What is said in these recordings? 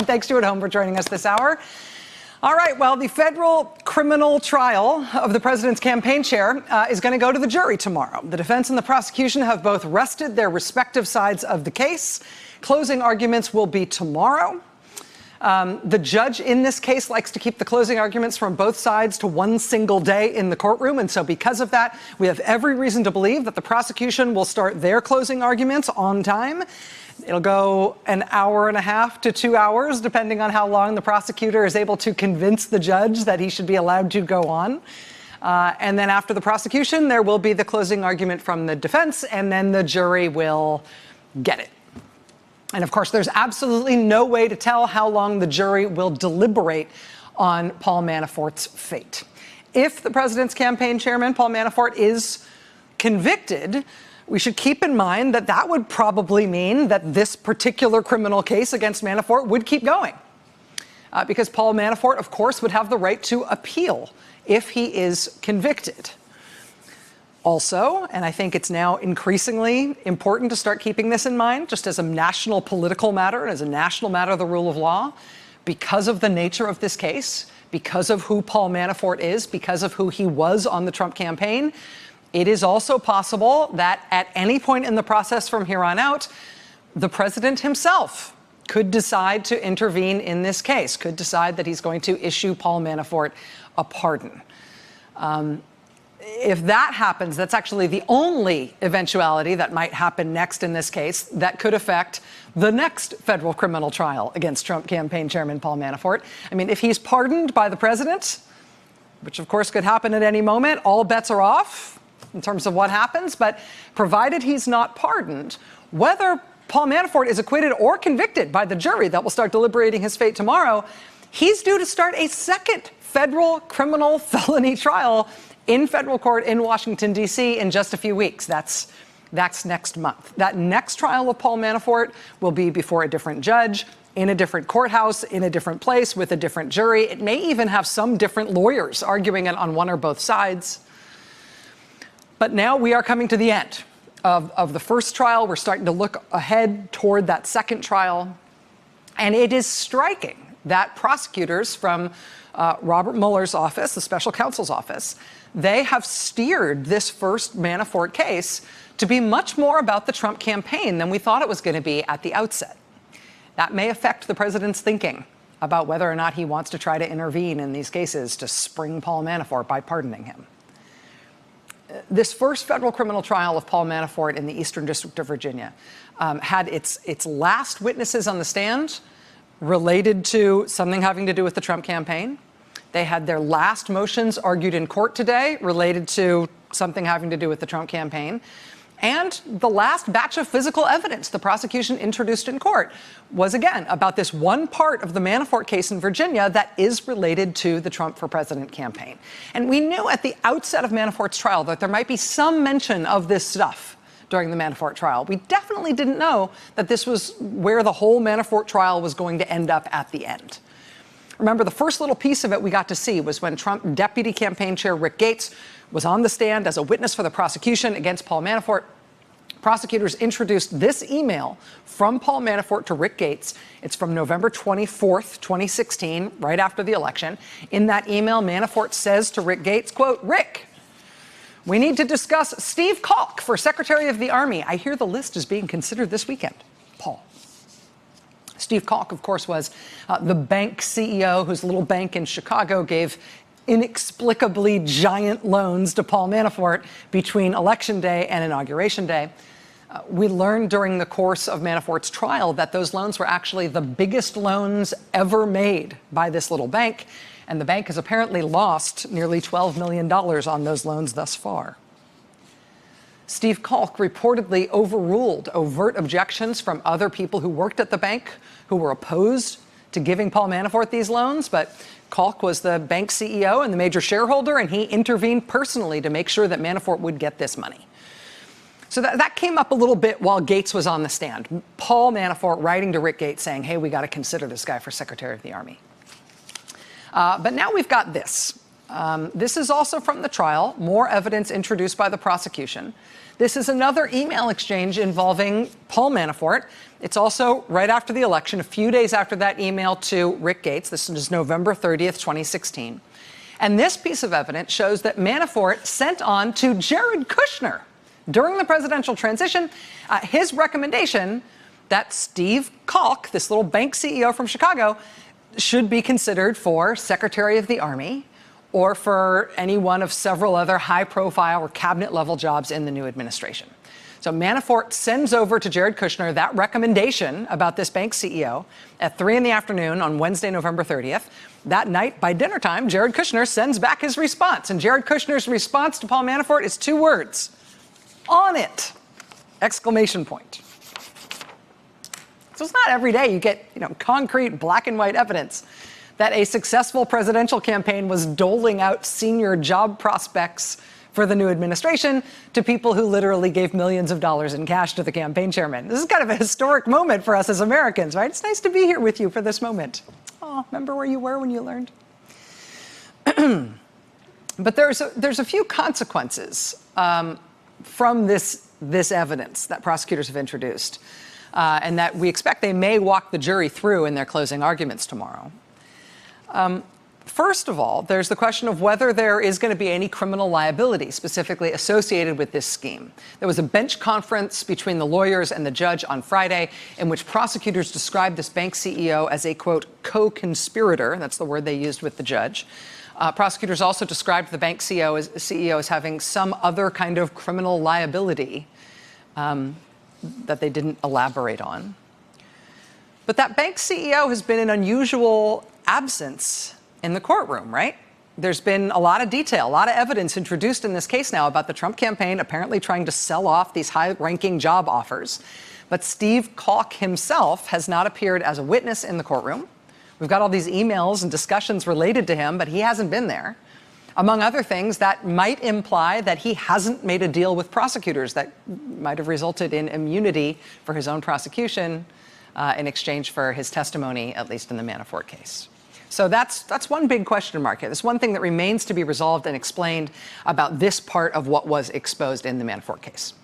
Thanks to you at home for joining us this hour. All right, well, the federal criminal trial of the president's campaign chair is going to go to the jury tomorrow. The defense and the prosecution have both rested their respective sides of the case. Closing arguments will be tomorrow. The judge in this case likes to keep the closing arguments from both sides to one single day in the courtroom. And so because of that, we have every reason to believe that the prosecution will start their closing arguments on time. It'll go an hour and a half to 2 hours, depending on how long the prosecutor is able to convince the judge that he should be allowed to go on. And then after the prosecution, there will be the closing argument from the defense, and then the jury will get it. And of course, there's absolutely no way to tell how long the jury will deliberate on Paul Manafort's fate. If the president's campaign chairman, Paul Manafort, is convicted, we should keep in mind that that would probably mean that this particular criminal case against Manafort would keep going. Because Paul Manafort, of course, would have the right to appeal if he is convicted. Also, and I think it's now increasingly important to start keeping this in mind, just as a national political matter and as a national matter of the rule of law, because of the nature of this case, because of who Paul Manafort is, because of who he was on the Trump campaign, it is also possible that at any point in the process from here on out, the president himself could decide to intervene in this case, could decide that he's going to issue Paul Manafort a pardon. If that happens, that's actually the only eventuality that might happen next in this case that could affect the next federal criminal trial against Trump campaign chairman Paul Manafort. I mean, if he's pardoned by the president, which of course could happen at any moment, all bets are off in terms of what happens. But provided he's not pardoned, whether Paul Manafort is acquitted or convicted by the jury that will start deliberating his fate tomorrow, he's due to start a second federal criminal felony trial in federal court in Washington, D.C. in just a few weeks. That's next month. That next trial of Paul Manafort will be before a different judge, in a different courthouse, in a different place, with a different jury. It may even have some different lawyers arguing it on one or both sides. But now we are coming to the end of the first trial. We're starting to look ahead toward that second trial. And it is striking that prosecutors from Robert Mueller's office, the special counsel's office, they have steered this first Manafort case to be much more about the Trump campaign than we thought it was going to be at the outset. That may affect the president's thinking about whether or not he wants to try to intervene in these cases to spring Paul Manafort by pardoning him. This first federal criminal trial of Paul Manafort in the Eastern District of Virginia had its last witnesses on the stand related to something having to do with the Trump campaign. They had their last motions argued in court today related to something having to do with the Trump campaign. And the last batch of physical evidence the prosecution introduced in court was, again, about this one part of the Manafort case in Virginia that is related to the Trump for President campaign. And we knew at the outset of Manafort's trial that there might be some mention of this stuff during the Manafort trial. We definitely didn't know that this was where the whole Manafort trial was going to end up at the end. Remember, the first little piece of it we got to see was when Trump Deputy Campaign Chair Rick Gates was on the stand as a witness for the prosecution against Paul Manafort. Prosecutors introduced this email from Paul Manafort to Rick Gates. It's from November 24th, 2016, right after the election. In that email, Manafort says to Rick Gates, quote, "Rick, we need to discuss Steve Kalk for Secretary of the Army. I hear the list is being considered this weekend." Paul. Steve Kalk, of course, was the bank CEO whose little bank in Chicago gave inexplicably giant loans to Paul Manafort between Election Day and Inauguration Day. We learned during the course of Manafort's trial that those loans were actually the biggest loans ever made by this little bank, and the bank has apparently lost nearly $12 million on those loans thus far. Steve Kalk reportedly overruled overt objections from other people who worked at the bank who were opposed to giving Paul Manafort these loans, but Kalk was the bank CEO and the major shareholder, and he intervened personally to make sure that Manafort would get this money. So that came up a little bit while Gates was on the stand. Paul Manafort writing to Rick Gates saying, hey, we got to consider this guy for Secretary of the Army. But now we've got this. This is also from the trial, more evidence introduced by the prosecution. This is another email exchange involving Paul Manafort. It's also right after the election, a few days after that email to Rick Gates. This is November 30th, 2016. And this piece of evidence shows that Manafort sent on to Jared Kushner during the presidential transition his recommendation that Steve Kalk, this little bank CEO from Chicago, should be considered for Secretary of the Army or for any one of several other high-profile or cabinet-level jobs in the new administration. So Manafort sends over to Jared Kushner that recommendation about this bank CEO at 3 in the afternoon on Wednesday, November 30th. That night, by dinner time, Jared Kushner sends back his response. And Jared Kushner's response to Paul Manafort is 2 words: on it! Exclamation point. So it's not every day you get, concrete black and white evidence that a successful presidential campaign was doling out senior job prospects for the new administration to people who literally gave millions of dollars in cash to the campaign chairman. This is kind of a historic moment for us as Americans, right? It's nice to be here with you for this moment. Oh, remember where you were when you learned? But there's a few consequences from this evidence that prosecutors have introduced, and that we expect they may walk the jury through in their closing arguments tomorrow. First of all, there's the question of whether there is going to be any criminal liability specifically associated with this scheme. There was a bench conference between the lawyers and the judge on Friday in which prosecutors described this bank CEO as a, quote, co-conspirator. That's the word they used with the judge. Prosecutors also described the bank CEO as having some other kind of criminal liability that they didn't elaborate on. But that bank CEO has been an unusual absence in the courtroom, right? There's been a lot of detail, a lot of evidence introduced in this case now about the Trump campaign apparently trying to sell off these high-ranking job offers. But Steve Kalk himself has not appeared as a witness in the courtroom. We've got all these emails and discussions related to him, but he hasn't been there. Among other things, that might imply that he hasn't made a deal with prosecutors that might have resulted in immunity for his own prosecution in exchange for his testimony, at least in the Manafort case. So that's one big question mark here. There's one thing that remains to be resolved and explained about this part of what was exposed in the Manafort case.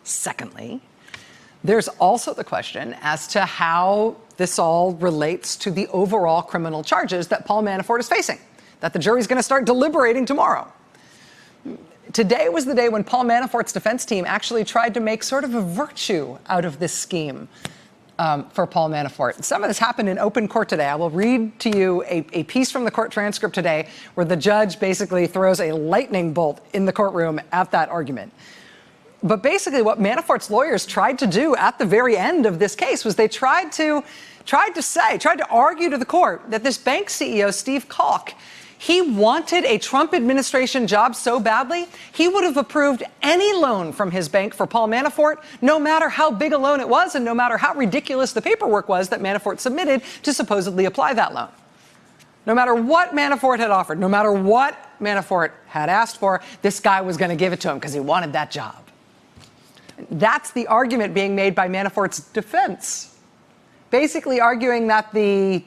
Secondly, there's also the question as to how this all relates to the overall criminal charges that Paul Manafort is facing, that the jury's going to start deliberating tomorrow. Today was the day when Paul Manafort's defense team actually tried to make sort of a virtue out of this scheme for Paul Manafort. Some of this happened in open court today. I will read to you a piece from the court transcript today where the judge basically throws a lightning bolt in the courtroom at that argument. But basically what Manafort's lawyers tried to do at the very end of this case was they tried to argue to the court that this bank CEO, Steve Kalk, he wanted a Trump administration job so badly, he would have approved any loan from his bank for Paul Manafort, no matter how big a loan it was and no matter how ridiculous the paperwork was that Manafort submitted to supposedly apply that loan. No matter what Manafort had offered, no matter what Manafort had asked for, this guy was going to give it to him because he wanted that job. That's the argument being made by Manafort's defense, basically arguing that the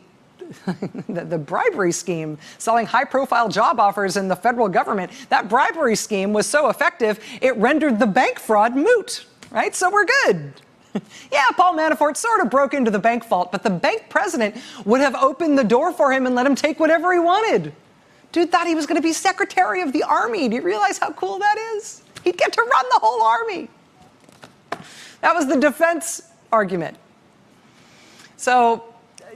bribery scheme, selling high-profile job offers in the federal government, that bribery scheme was so effective, it rendered the bank fraud moot, right? So we're good. Yeah, Paul Manafort sort of broke into the bank vault, but the bank president would have opened the door for him and let him take whatever he wanted. Dude thought he was going to be Secretary of the Army. Do you realize how cool that is? He'd get to run the whole army. That was the defense argument. So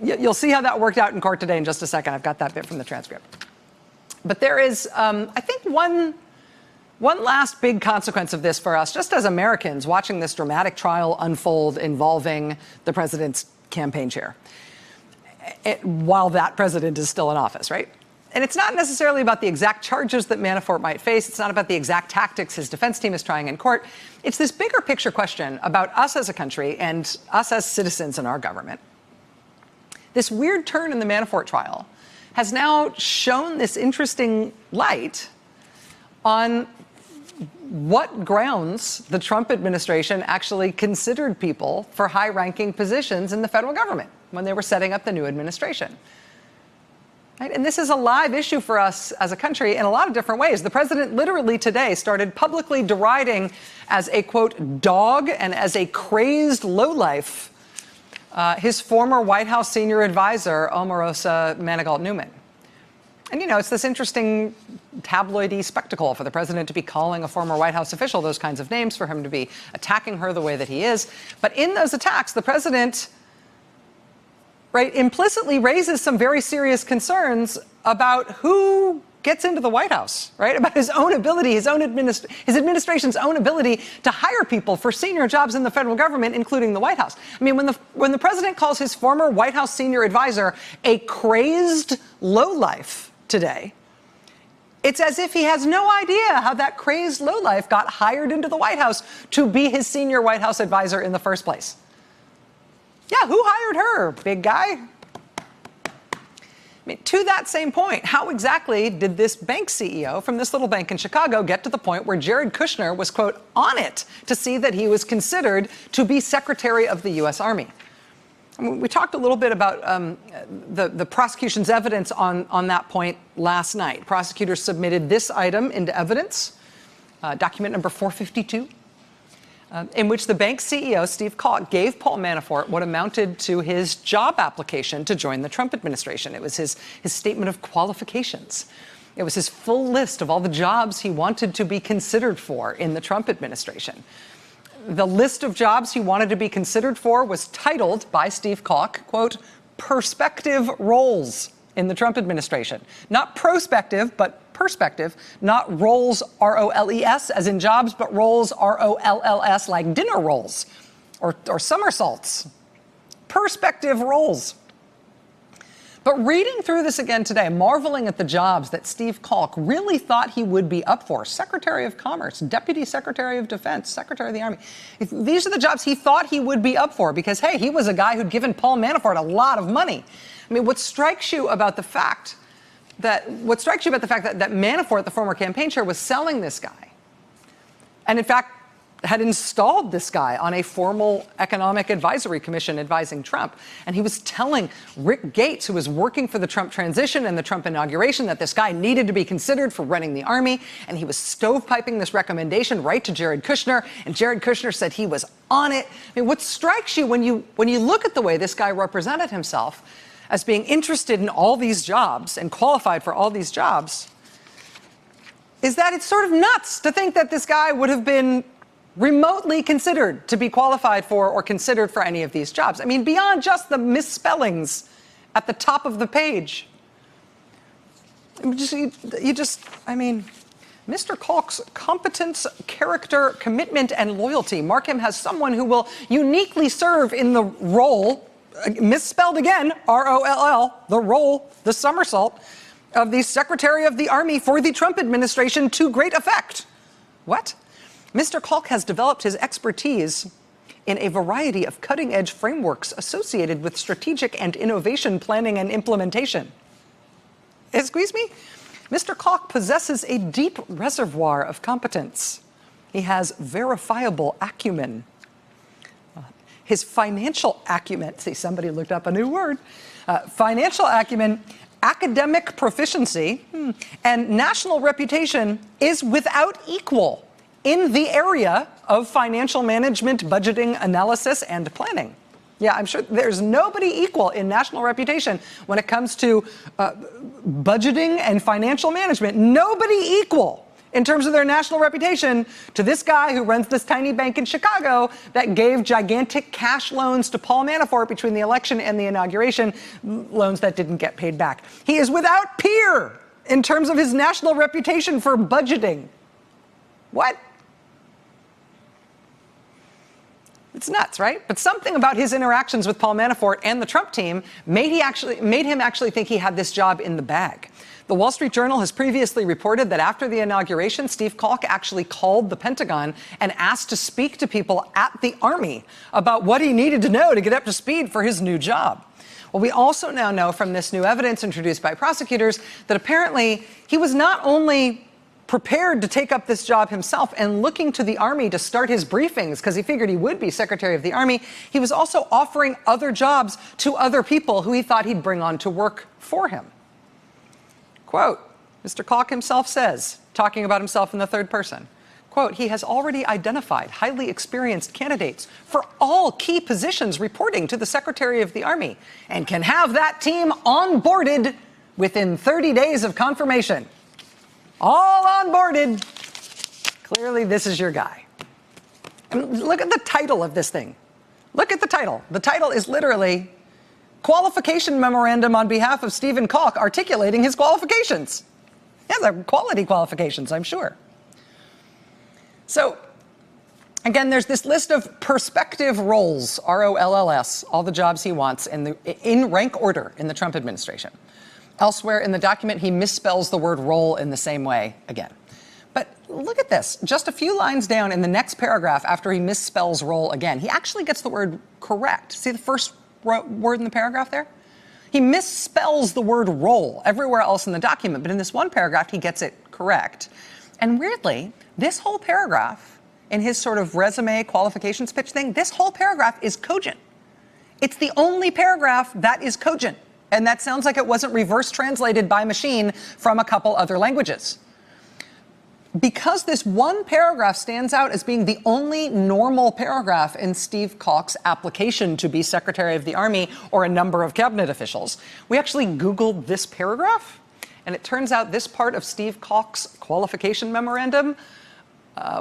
you'll see how that worked out in court today in just a second. I've got that bit from the transcript. But there is, I think, one last big consequence of this for us, just as Americans watching this dramatic trial unfold involving the president's campaign chair, while that president is still in office, right? And it's not necessarily about the exact charges that Manafort might face. It's not about the exact tactics his defense team is trying in court. It's this bigger picture question about us as a country and us as citizens in our government. This weird turn in the Manafort trial has now shown this interesting light on what grounds the Trump administration actually considered people for high-ranking positions in the federal government when they were setting up the new administration. Right? And this is a live issue for us as a country in a lot of different ways. The president literally today started publicly deriding as a, quote, dog and as a crazed lowlife his former White House senior advisor, Omarosa Manigault-Newman. And, you know, it's this interesting tabloidy spectacle for the president to be calling a former White House official those kinds of names, for him to be attacking her the way that he is. But in those attacks, the president, right, implicitly raises some very serious concerns about who gets into the White House, right? About his own ability, his administration's own ability to hire people for senior jobs in the federal government, including the White House. I mean, when the president calls his former White House senior advisor a crazed lowlife today, it's as if he has no idea how that crazed lowlife got hired into the White House to be his senior White House advisor in the first place. Yeah, who hired her, big guy? I mean, to that same point, how exactly did this bank CEO from this little bank in Chicago get to the point where Jared Kushner was, quote, on it to see that he was considered to be Secretary of the U.S. Army? I mean, we talked a little bit about the prosecution's evidence on that point last night. Prosecutors submitted this item into evidence, document number 452. In which the bank CEO, Steve Kalk, gave Paul Manafort what amounted to his job application to join the Trump administration. It was his statement of qualifications. It was his full list of all the jobs he wanted to be considered for in the Trump administration. The list of jobs he wanted to be considered for was titled by Steve Kalk, quote, prospective roles in the Trump administration. Not prospective, but perspective, not roles, R-O-L-E-S, as in jobs, but roles, R-O-L-L-S, like dinner rolls or somersaults. Perspective roles. But reading through this again today, marveling at the jobs that Steve Kalk really thought he would be up for, Secretary of Commerce, Deputy Secretary of Defense, Secretary of the Army. These are the jobs he thought he would be up for because, hey, he was a guy who'd given Paul Manafort a lot of money. I mean, what strikes you about the fact that Manafort, the former campaign chair, was selling this guy, and in fact had installed this guy on a formal economic advisory commission advising Trump, and he was telling Rick Gates, who was working for the Trump transition and the Trump inauguration, that this guy needed to be considered for running the Army, and he was stovepiping this recommendation right to Jared Kushner, and Jared Kushner said he was on it. I mean, what strikes you when you look at the way this guy represented himself as being interested in all these jobs and qualified for all these jobs, is that it's sort of nuts to think that this guy would have been remotely considered to be qualified for or considered for any of these jobs. I mean, beyond just the misspellings at the top of the page. I mean, Mr. Kalk's competence, character, commitment, and loyalty mark him as someone who will uniquely serve in the role, misspelled again, R-O-L-L, the role, the somersault, of the Secretary of the Army for the Trump administration to great effect. What? Mr. Kalk has developed his expertise in a variety of cutting-edge frameworks associated with strategic and innovation planning and implementation. Excuse me? Mr. Kalk possesses a deep reservoir of competence. He has verifiable acumen. His financial acumen, see, somebody looked up a new word, financial acumen, academic proficiency, and national reputation is without equal in the area of financial management, budgeting, analysis, and planning. Yeah, I'm sure there's nobody equal in national reputation when it comes to budgeting and financial management. Nobody equal in terms of their national reputation to this guy who runs this tiny bank in Chicago that gave gigantic cash loans to Paul Manafort between the election and the inauguration, loans that didn't get paid back. He is without peer in terms of his national reputation for budgeting. What? It's nuts, right? But something about his interactions with Paul Manafort and the Trump team made him actually think he had this job in the bag. The Wall Street Journal has previously reported that after the inauguration, Steve Kalk actually called the Pentagon and asked to speak to people at the Army about what he needed to know to get up to speed for his new job. Well, we also now know from this new evidence introduced by prosecutors that apparently he was not only prepared to take up this job himself and looking to the Army to start his briefings because he figured he would be Secretary of the Army, he was also offering other jobs to other people who he thought he'd bring on to work for him. Quote, Mr. Kalk himself says, talking about himself in the third person, quote, he has already identified highly experienced candidates for all key positions reporting to the Secretary of the Army and can have that team onboarded within 30 days of confirmation. All onboarded. Clearly, this is your guy. And look at the title of this thing. Look at the title. The title is literally Qualification Memorandum on behalf of Stephen Kalk articulating his qualifications. Yeah, they're quality qualifications, I'm sure. So, again, there's this list of prospective roles, ROLLS, all the jobs he wants in rank order in the Trump administration. Elsewhere in the document, he misspells the word role in the same way again. But look at this. Just a few lines down in the next paragraph after he misspells role again, he actually gets the word correct. See the first word in the paragraph there? He misspells the word role everywhere else in the document, but in this one paragraph, he gets it correct. And weirdly, this whole paragraph in his sort of resume qualifications pitch thing, this whole paragraph is cogent. It's the only paragraph that is cogent. And that sounds like it wasn't reverse translated by machine from a couple other languages. Because this one paragraph stands out as being the only normal paragraph in Steve Kalk's application to be Secretary of the Army or a number of cabinet officials, we actually Googled this paragraph, and it turns out this part of Steve Kalk's qualification memorandum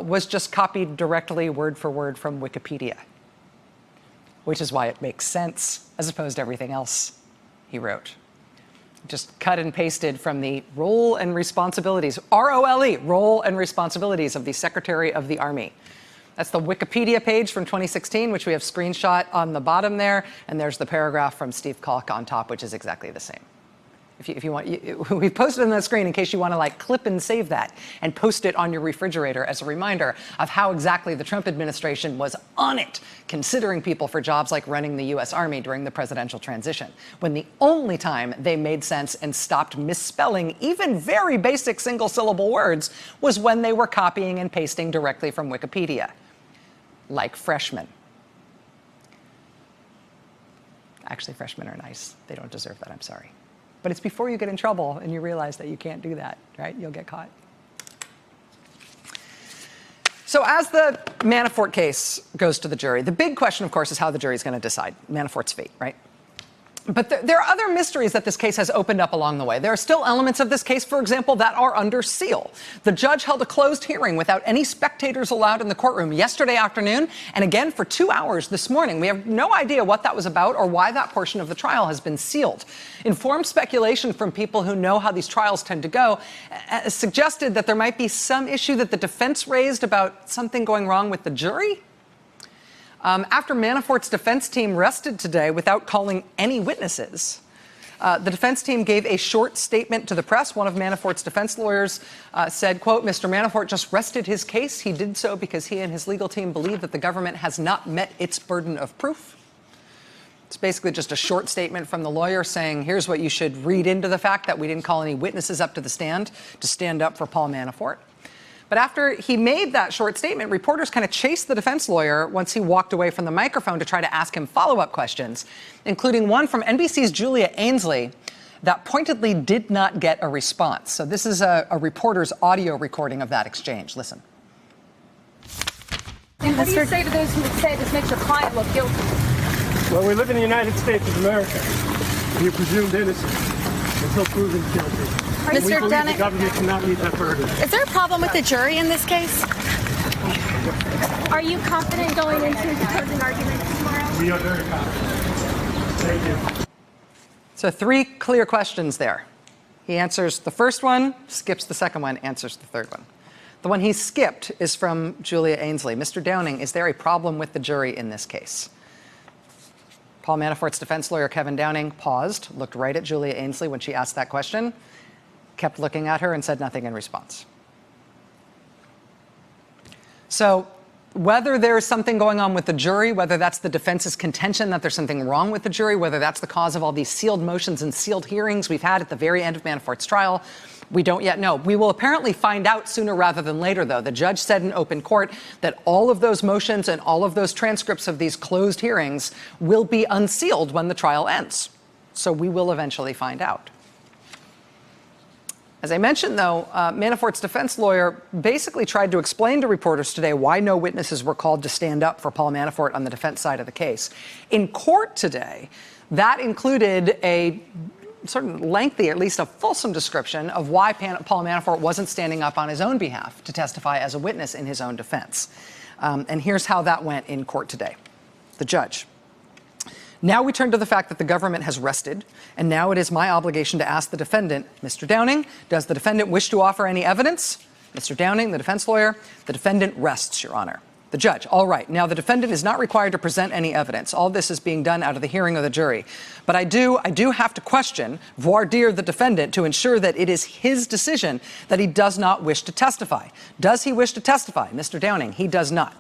was just copied directly word for word from Wikipedia, which is why it makes sense as opposed to everything else he wrote. Just cut and pasted from the role and responsibilities, ROLE, role and responsibilities of the Secretary of the Army. That's the Wikipedia page from 2016, which we have screenshot on the bottom there, and there's the paragraph from Steve Kalk on top, which is exactly the same. If you want, we posted it on the screen in case you want to like clip and save that and post it on your refrigerator as a reminder of how exactly the Trump administration was on it, considering people for jobs like running the U.S. Army during the presidential transition, when the only time they made sense and stopped misspelling even very basic single-syllable words was when they were copying and pasting directly from Wikipedia, like freshmen. Actually, freshmen are nice. They don't deserve that. I'm sorry. But it's before you get in trouble and you realize that you can't do that, right? You'll get caught. So as the Manafort case goes to the jury, the big question, of course, is how the jury is going to decide Manafort's fate, right? But there are other mysteries that this case has opened up along the way. There are still elements of this case, for example, that are under seal. The judge held a closed hearing without any spectators allowed in the courtroom yesterday afternoon, and again for 2 hours this morning. We have no idea what that was about or why that portion of the trial has been sealed. Informed speculation from people who know how these trials tend to go suggested that there might be some issue that the defense raised about something going wrong with the jury. After Manafort's defense team rested today without calling any witnesses, the defense team gave a short statement to the press. One of Manafort's defense lawyers said, quote, Mr. Manafort just rested his case. He did so because he and his legal team believe that the government has not met its burden of proof. It's basically just a short statement from the lawyer saying, here's what you should read into the fact that we didn't call any witnesses up to the stand to stand up for Paul Manafort. But after he made that short statement, reporters kind of chased the defense lawyer once he walked away from the microphone to try to ask him follow-up questions, including one from NBC's Julia Ainsley that pointedly did not get a response. So this is a reporter's audio recording of that exchange. Listen. And what do you say to those who would say this makes your client look guilty? Well, we live in the United States of America. You're presumed innocent until proven guilty. Mr. Downing, the government cannot meet that burden. Is there a problem with the jury in this case? Are you confident going into the closing arguments tomorrow? We are very confident. Thank you. So 3 clear questions there. He answers the first one, skips the second one, answers the third one. The one he skipped is from Julia Ainsley. Mr. Downing, is there a problem with the jury in this case? Paul Manafort's defense lawyer, Kevin Downing, paused, looked right at Julia Ainsley when she asked that question, kept looking at her and said nothing in response. So whether there's something going on with the jury, whether that's the defense's contention that there's something wrong with the jury, whether that's the cause of all these sealed motions and sealed hearings we've had at the very end of Manafort's trial, we don't yet know. We will apparently find out sooner rather than later, though. The judge said in open court that all of those motions and all of those transcripts of these closed hearings will be unsealed when the trial ends. So we will eventually find out. As I mentioned, though, Manafort's defense lawyer basically tried to explain to reporters today why no witnesses were called to stand up for Paul Manafort on the defense side of the case. In court today, that included a sort of lengthy, at least a fulsome description of why Paul Manafort wasn't standing up on his own behalf to testify as a witness in his own defense. And here's how that went in court today. The judge. Now we turn to the fact that the government has rested, and now it is my obligation to ask the defendant, Mr. Downing, does the defendant wish to offer any evidence? Mr. Downing, the defense lawyer, the defendant rests, Your Honor. The judge, all right. Now, the defendant is not required to present any evidence. All this is being done out of the hearing of the jury. But I do have to question, voir dire the defendant, to ensure that it is his decision that he does not wish to testify. Does he wish to testify? Mr. Downing, he does not.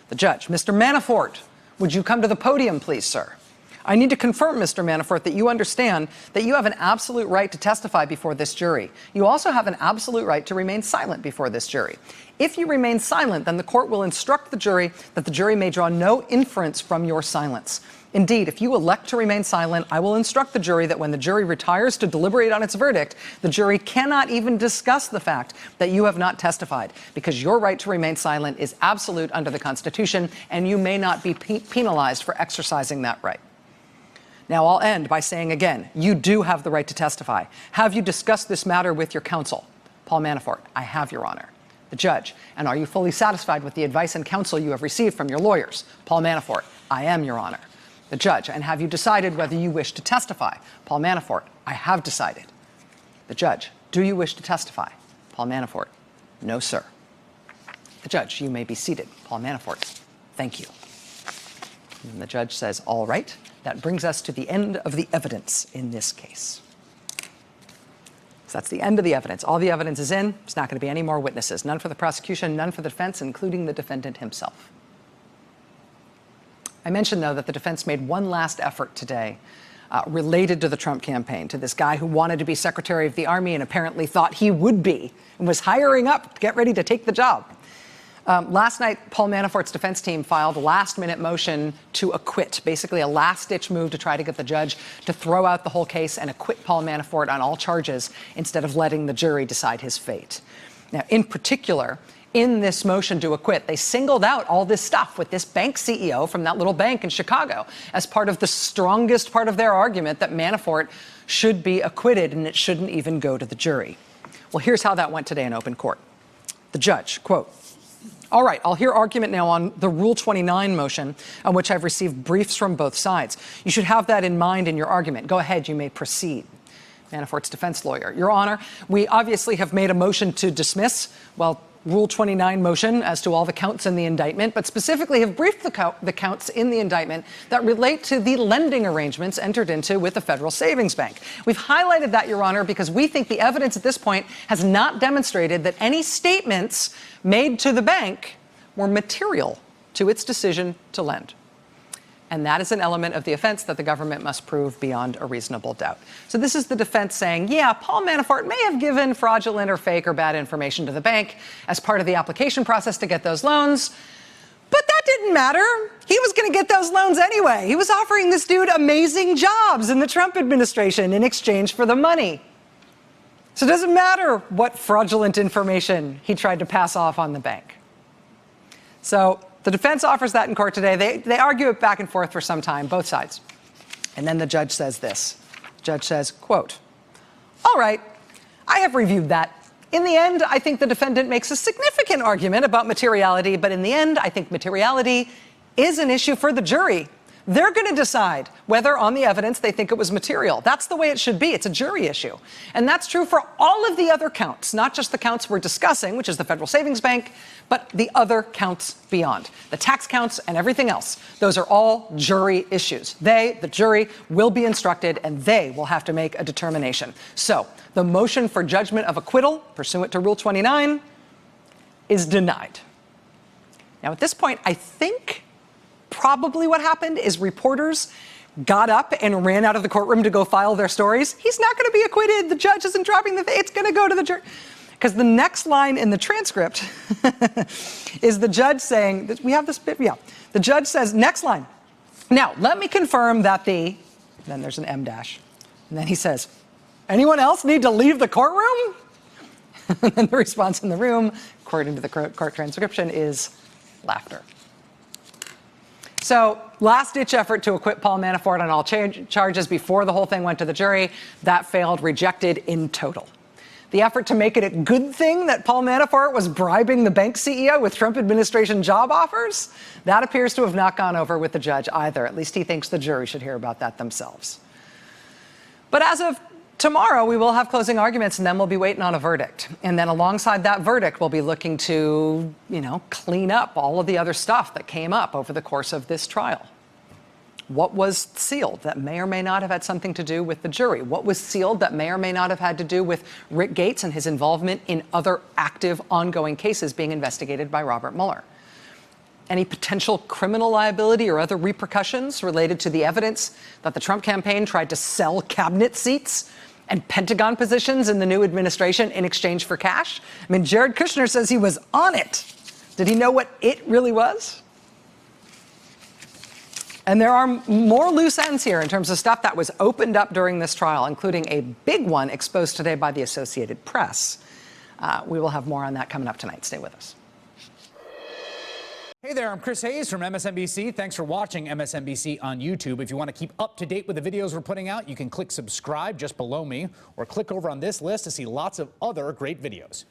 The judge, Mr. Manafort, would you come to the podium, please, sir? I need to confirm, Mr. Manafort, that you understand that you have an absolute right to testify before this jury. You also have an absolute right to remain silent before this jury. If you remain silent, then the court will instruct the jury that the jury may draw no inference from your silence. Indeed, if you elect to remain silent, I will instruct the jury that when the jury retires to deliberate on its verdict, the jury cannot even discuss the fact that you have not testified, because your right to remain silent is absolute under the Constitution, and you may not be penalized for exercising that right. Now, I'll end by saying again, you do have the right to testify. Have you discussed this matter with your counsel? Paul Manafort, I have, Your Honor. The judge, and are you fully satisfied with the advice and counsel you have received from your lawyers? Paul Manafort, I am, Your Honor. The judge, and have you decided whether you wish to testify? Paul Manafort, I have decided. The judge, do you wish to testify? Paul Manafort, no, sir. The judge, you may be seated. Paul Manafort, thank you. And the judge says, all right. That brings us to the end of the evidence in this case. So that's the end of the evidence. All the evidence is in. There's not going to be any more witnesses. None for the prosecution, none for the defense, including the defendant himself. I mentioned, though, that the defense made one last effort today related to the Trump campaign, to this guy who wanted to be Secretary of the Army and apparently thought he would be and was hiring up to get ready to take the job. Last night, Paul Manafort's defense team filed a last-minute motion to acquit, basically a last-ditch move to try to get the judge to throw out the whole case and acquit Paul Manafort on all charges instead of letting the jury decide his fate. Now, in particular, in this motion to acquit, they singled out all this stuff with this bank CEO from that little bank in Chicago as part of the strongest part of their argument that Manafort should be acquitted and it shouldn't even go to the jury. Well, here's how that went today in open court. The judge, quote, all right, I'll hear argument now on the Rule 29 motion, on which I've received briefs from both sides. You should have that in mind in your argument. Go ahead, you may proceed. Manafort's defense lawyer, Your Honor, we obviously have made a motion to dismiss, well, Rule 29 motion as to all the counts in the indictment, but specifically have briefed the counts in the indictment that relate to the lending arrangements entered into with the Federal Savings Bank. We've highlighted that, Your Honor, because we think the evidence at this point has not demonstrated that any statements made to the bank were material to its decision to lend. And that is an element of the offense that the government must prove beyond a reasonable doubt. So this is the defense saying, yeah, Paul Manafort may have given fraudulent or fake or bad information to the bank as part of the application process to get those loans, but that didn't matter. He was going to get those loans anyway. He was offering this dude amazing jobs in the Trump administration in exchange for the money. So it doesn't matter what fraudulent information he tried to pass off on the bank. So the defense offers that in court today. They argue it back and forth for some time, both sides. And then the judge says this. The judge says, quote, all right, I have reviewed that. In the end, I think the defendant makes a significant argument about materiality, but in the end, I think materiality is an issue for the jury. They're going to decide whether on the evidence they think it was material. That's the way it should be. It's a jury issue. And that's true for all of the other counts, not just the counts we're discussing, which is the Federal Savings Bank, but the other counts beyond. The tax counts and everything else. Those are all jury issues. They, the jury, will be instructed and they will have to make a determination. So the motion for judgment of acquittal, pursuant to Rule 29, is denied. Now, at this point, I think probably what happened is reporters got up and ran out of the courtroom to go file their stories. He's not going to be acquitted. The judge isn't dropping the thing. It's going to go to the jury. Because the next line in the transcript is the judge saying, we have this bit, yeah. The judge says, next line. Now, let me confirm that then there's an M dash. And then he says, anyone else need to leave the courtroom? And then the response in the room, according to the court transcription, is laughter. So, last-ditch effort to acquit Paul Manafort on all charges before the whole thing went to the jury. That failed, rejected in total. The effort to make it a good thing that Paul Manafort was bribing the bank CEO with Trump administration job offers, that appears to have not gone over with the judge either. At least he thinks the jury should hear about that themselves. But as of tomorrow, we will have closing arguments, and then we'll be waiting on a verdict. And then alongside that verdict, we'll be looking to, clean up all of the other stuff that came up over the course of this trial. What was sealed that may or may not have had something to do with the jury? What was sealed that may or may not have had to do with Rick Gates and his involvement in other active, ongoing cases being investigated by Robert Mueller? Any potential criminal liability or other repercussions related to the evidence that the Trump campaign tried to sell cabinet seats and Pentagon positions in the new administration in exchange for cash? I mean, Jared Kushner says he was on it. Did he know what it really was? And there are more loose ends here in terms of stuff that was opened up during this trial, including a big one exposed today by the Associated Press. We will have more on that coming up tonight. Stay with us. Hey there, I'm Chris Hayes from MSNBC. Thanks for watching MSNBC on YouTube. If you want to keep up to date with the videos we're putting out, you can click subscribe just below me or click over on this list to see lots of other great videos.